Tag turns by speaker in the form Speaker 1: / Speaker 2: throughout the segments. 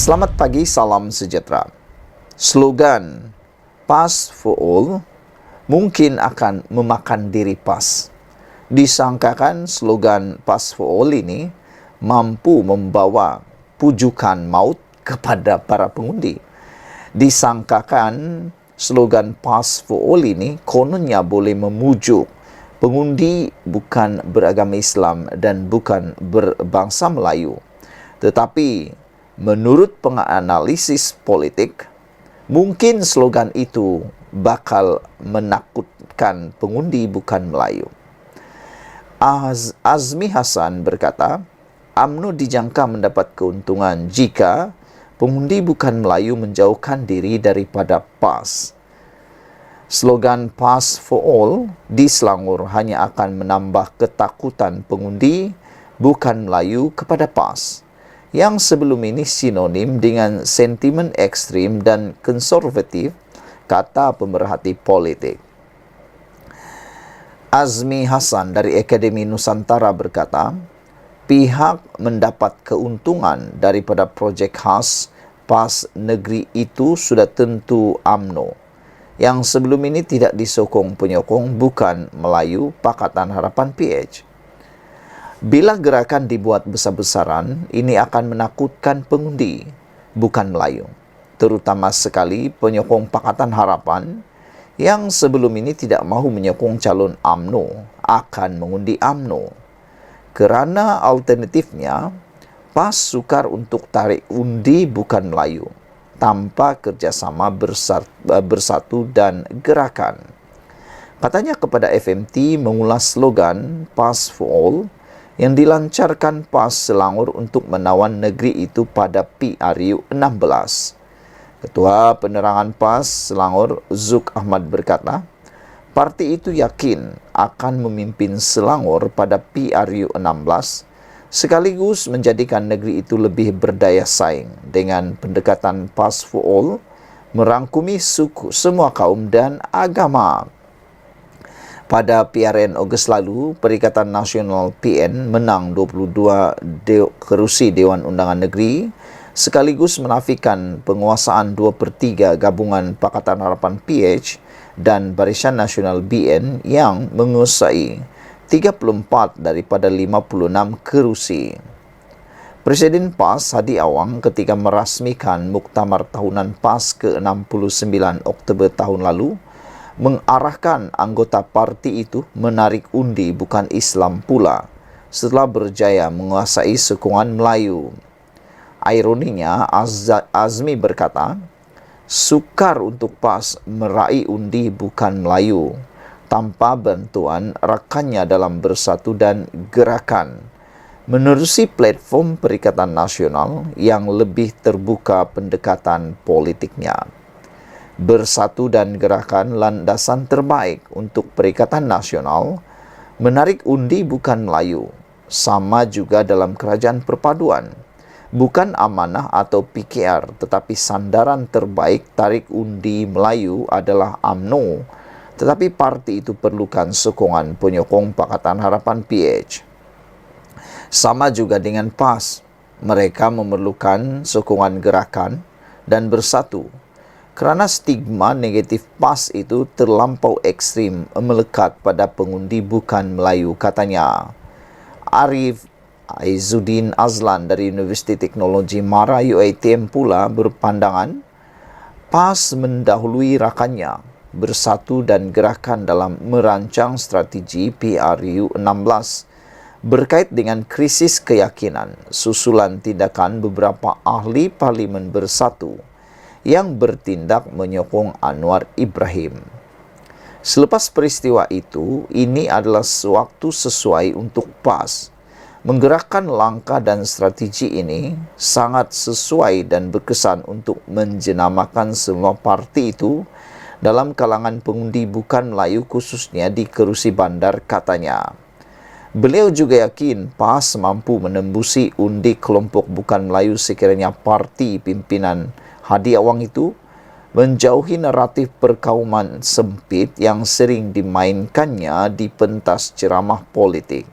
Speaker 1: Selamat pagi, salam sejahtera. Slogan PAS for All mungkin akan memakan diri PAS. Disangkakan slogan PAS for All ini mampu membawa pujukan maut kepada para pengundi. Disangkakan slogan PAS for All ini kononnya boleh memujuk pengundi bukan beragama Islam dan bukan berbangsa Melayu. Tetapi menurut penganalisis politik, mungkin slogan itu bakal menakutkan pengundi bukan Melayu. Azmi Hasan berkata, UMNO dijangka mendapat keuntungan jika pengundi bukan Melayu menjauhkan diri daripada PAS. Slogan PAS for All di Selangor hanya akan menambah ketakutan pengundi bukan Melayu kepada PAS, yang sebelum ini sinonim dengan sentimen ekstrim dan konservatif, kata pemerhati politik. Azmi Hasan dari Akademi Nusantara berkata, pihak mendapat keuntungan daripada projek khas PAS negeri itu sudah tentu UMNO, yang sebelum ini tidak disokong penyokong bukan Melayu Pakatan Harapan PH. Bila gerakan dibuat besar-besaran, ini akan menakutkan pengundi, bukan Melayu. Terutama sekali penyokong Pakatan Harapan yang sebelum ini tidak mahu menyokong calon UMNO akan mengundi UMNO. Kerana alternatifnya, PAS sukar untuk tarik undi bukan Melayu tanpa kerjasama bersatu dan gerakan. Katanya kepada FMT mengulas slogan PAS for All yang dilancarkan PAS Selangor untuk menawan negeri itu pada PRU 16. Ketua Penerangan PAS Selangor, Zuk Ahmad berkata, parti itu yakin akan memimpin Selangor pada PRU 16 sekaligus menjadikan negeri itu lebih berdaya saing dengan pendekatan PAS for All, merangkumi suku, semua kaum dan agama. Pada PRN Ogos lalu, Perikatan Nasional PN menang 22 kerusi Dewan Undangan Negeri sekaligus menafikan penguasaan 2/3 gabungan Pakatan Harapan PH dan Barisan Nasional BN yang menguasai 34 daripada 56 kerusi. Presiden PAS Hadi Awang ketika merasmikan Muktamar Tahunan PAS ke-69 Oktober tahun lalu mengarahkan anggota parti itu menarik undi bukan Islam pula setelah berjaya menguasai sokongan Melayu. Ironinya, Azmi berkata, sukar untuk PAS meraih undi bukan Melayu tanpa bantuan rakannya dalam bersatu dan gerakan, menerusi platform Perikatan Nasional yang lebih terbuka pendekatan politiknya. Bersatu dan gerakan landasan terbaik untuk Perikatan Nasional, menarik undi bukan Melayu, sama juga dalam kerajaan perpaduan. Bukan amanah atau PKR, tetapi sandaran terbaik tarik undi Melayu adalah UMNO, tetapi parti itu perlukan sokongan penyokong Pakatan Harapan PH. Sama juga dengan PAS, mereka memerlukan sokongan gerakan dan bersatu. Kerana stigma negatif PAS itu terlampau ekstrim melekat pada pengundi bukan Melayu, katanya. Arif Aizuddin Azlan dari Universiti Teknologi Mara UiTM pula berpandangan PAS mendahului rakannya bersatu dan gerakan dalam merancang strategi PRU 16 berkait dengan krisis keyakinan susulan tindakan beberapa ahli parlimen bersatu yang bertindak menyokong Anwar Ibrahim. Selepas peristiwa itu, ini adalah waktu sesuai untuk PAS menggerakkan langkah dan strategi ini sangat sesuai dan berkesan untuk menjenamakan semua parti itu dalam kalangan pengundi bukan Melayu khususnya di kerusi bandar, katanya. Beliau juga yakin PAS mampu menembusi undi kelompok bukan Melayu sekiranya parti pimpinan Hadi Awang itu menjauhi naratif perkauman sempit yang sering dimainkannya di pentas ceramah politik.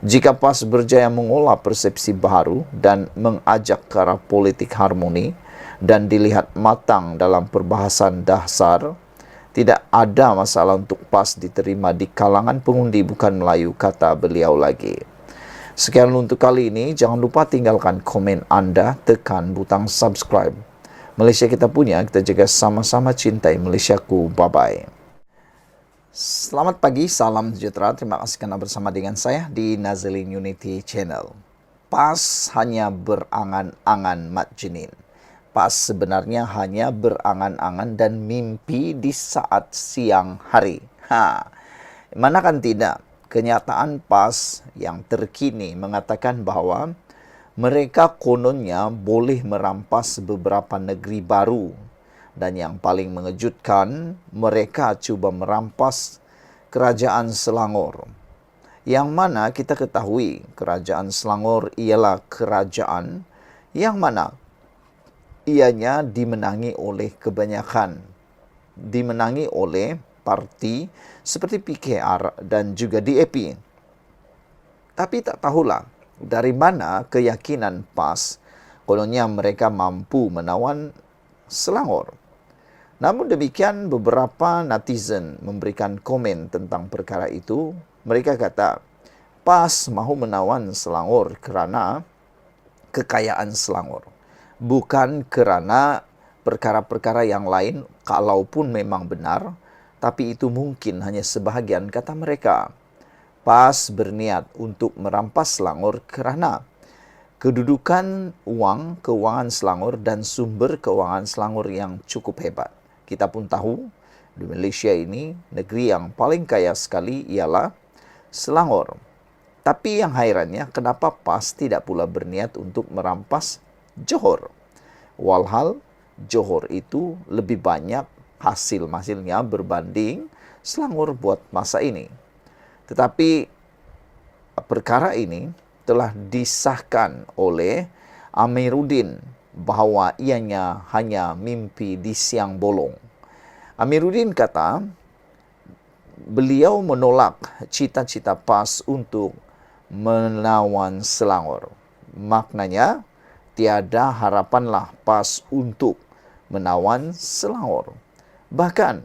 Speaker 1: Jika PAS berjaya mengolah persepsi baru dan mengajak ke arah politik harmoni dan dilihat matang dalam perbahasan dasar, tidak ada masalah untuk PAS diterima di kalangan pengundi bukan Melayu, kata beliau lagi. Sekian untuk kali ini, jangan lupa tinggalkan komen anda, tekan butang subscribe. Malaysia kita punya, kita jaga sama-sama cintai Malaysiaku. Bye-bye. Selamat pagi, salam sejahtera. Terima kasih kerana bersama dengan saya di Nazalin Unity Channel. PAS hanya berangan-angan Mat Jenin. PAS sebenarnya hanya berangan-angan dan mimpi di saat siang hari. Manakan tidak, kenyataan PAS yang terkini mengatakan bahawa mereka kononnya boleh merampas beberapa negeri baru. Dan yang paling mengejutkan, mereka cuba merampas Kerajaan Selangor. Yang mana kita ketahui Kerajaan Selangor ialah kerajaan yang mana ianya dimenangi oleh kebanyakan. Dimenangi oleh parti seperti PKR dan juga DAP. Tapi tak tahulah dari mana keyakinan PAS kononnya mereka mampu menawan Selangor. Namun demikian, beberapa netizen memberikan komen tentang perkara itu. Mereka kata, PAS mahu menawan Selangor kerana kekayaan Selangor. Bukan kerana perkara-perkara yang lain, kalaupun memang benar, tapi itu mungkin hanya sebahagian, kata mereka. PAS berniat untuk merampas Selangor kerana kedudukan keuangan Selangor dan sumber keuangan Selangor yang cukup hebat. Kita pun tahu, di Malaysia ini, negeri yang paling kaya sekali ialah Selangor. Tapi yang hairannya, kenapa PAS tidak pula berniat untuk merampas Johor? Walhal, Johor itu lebih banyak hasil-hasilnya berbanding Selangor buat masa ini. Tetapi, perkara ini telah disahkan oleh Amiruddin bahawa ianya hanya mimpi di siang bolong. Amiruddin kata, beliau menolak cita-cita PAS untuk menawan Selangor. Maknanya, tiada harapanlah PAS untuk menawan Selangor. Bahkan,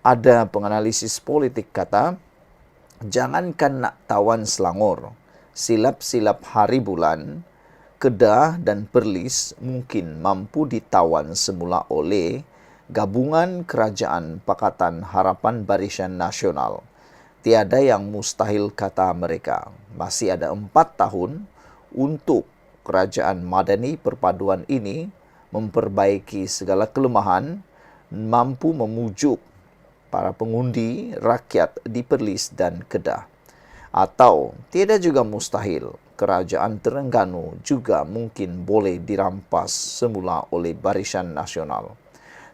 Speaker 1: ada penganalisis politik kata, jangankan nak tawan Selangor, silap-silap hari bulan, Kedah dan Perlis mungkin mampu ditawan semula oleh Gabungan Kerajaan Pakatan Harapan Barisan Nasional. Tiada yang mustahil, kata mereka. Masih ada 4 tahun untuk Kerajaan Madani Perpaduan ini memperbaiki segala kelemahan, mampu memujuk para pengundi rakyat di Perlis dan Kedah. Atau tiada juga mustahil, Kerajaan Terengganu juga mungkin boleh dirampas semula oleh Barisan Nasional.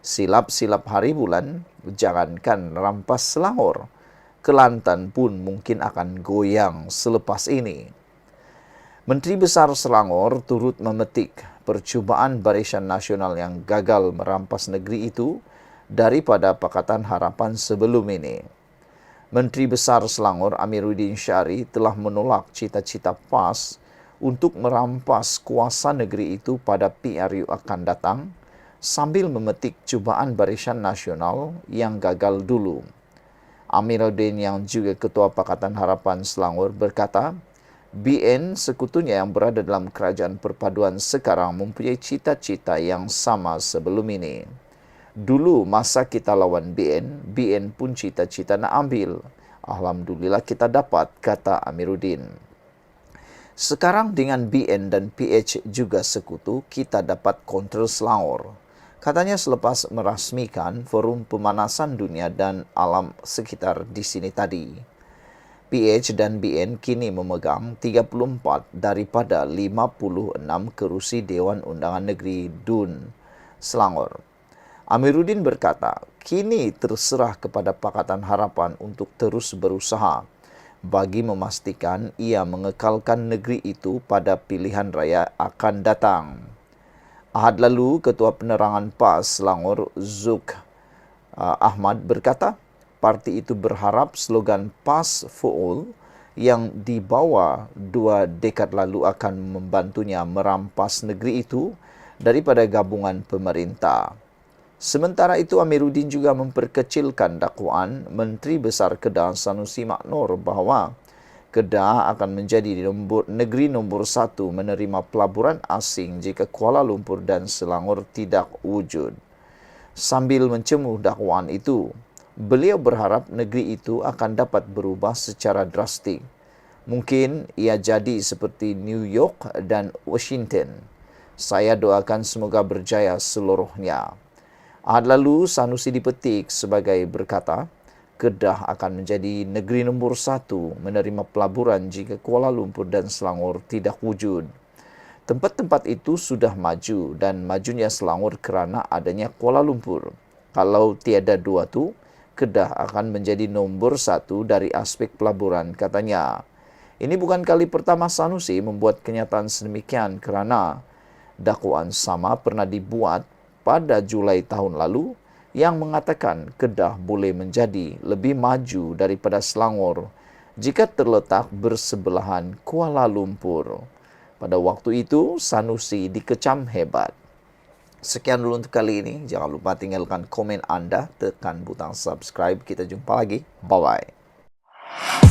Speaker 1: Silap-silap hari bulan, jangankan rampas Selangor, Kelantan pun mungkin akan goyang selepas ini. Menteri Besar Selangor turut memetik percubaan Barisan Nasional yang gagal merampas negeri itu daripada Pakatan Harapan sebelum ini. Menteri Besar Selangor Amiruddin Syari telah menolak cita-cita PAS untuk merampas kuasa negeri itu pada PRU akan datang sambil memetik cubaan Barisan Nasional yang gagal dulu. Amiruddin yang juga Ketua Pakatan Harapan Selangor berkata, BN sekutunya yang berada dalam Kerajaan Perpaduan sekarang mempunyai cita-cita yang sama sebelum ini. Dulu masa kita lawan BN pun cita-cita nak ambil. Alhamdulillah kita dapat, kata Amiruddin. Sekarang dengan BN dan PH juga sekutu, kita dapat kontrol Selangor. Katanya selepas merasmikan Forum Pemanasan Dunia dan Alam Sekitar di sini tadi. PH dan BN kini memegang 34 daripada 56 kerusi Dewan Undangan Negeri DUN Selangor. Amiruddin berkata, kini terserah kepada Pakatan Harapan untuk terus berusaha bagi memastikan ia mengekalkan negeri itu pada pilihan raya akan datang. Ahad lalu, Ketua Penerangan PAS Selangor, Zuk Ahmad berkata, parti itu berharap slogan PAS for All yang dibawa 2 dekad lalu akan membantunya merampas negeri itu daripada gabungan pemerintah. Sementara itu, Amiruddin juga memperkecilkan dakwaan Menteri Besar Kedah Sanusi Mak Noor bahawa Kedah akan menjadi negeri nombor 1 menerima pelaburan asing jika Kuala Lumpur dan Selangor tidak wujud. Sambil mencemuh dakwaan itu, beliau berharap negeri itu akan dapat berubah secara drastik. Mungkin ia jadi seperti New York dan Washington. Saya doakan semoga berjaya seluruhnya. Ahad lalu, Sanusi dipetik sebagai berkata, Kedah akan menjadi negeri nombor 1 menerima pelaburan jika Kuala Lumpur dan Selangor tidak wujud. Tempat-tempat itu sudah maju dan majunya Selangor kerana adanya Kuala Lumpur. Kalau tiada dua tu, Kedah akan menjadi nombor 1 dari aspek pelaburan, katanya. Ini bukan kali pertama Sanusi membuat kenyataan sedemikian kerana dakwaan sama pernah dibuat pada Julai tahun lalu yang mengatakan Kedah boleh menjadi lebih maju daripada Selangor jika terletak bersebelahan Kuala Lumpur. Pada waktu itu, Sanusi dikecam hebat. Sekian dulu untuk kali ini. Jangan lupa tinggalkan komen anda, tekan butang subscribe. Kita jumpa lagi. Bye-bye.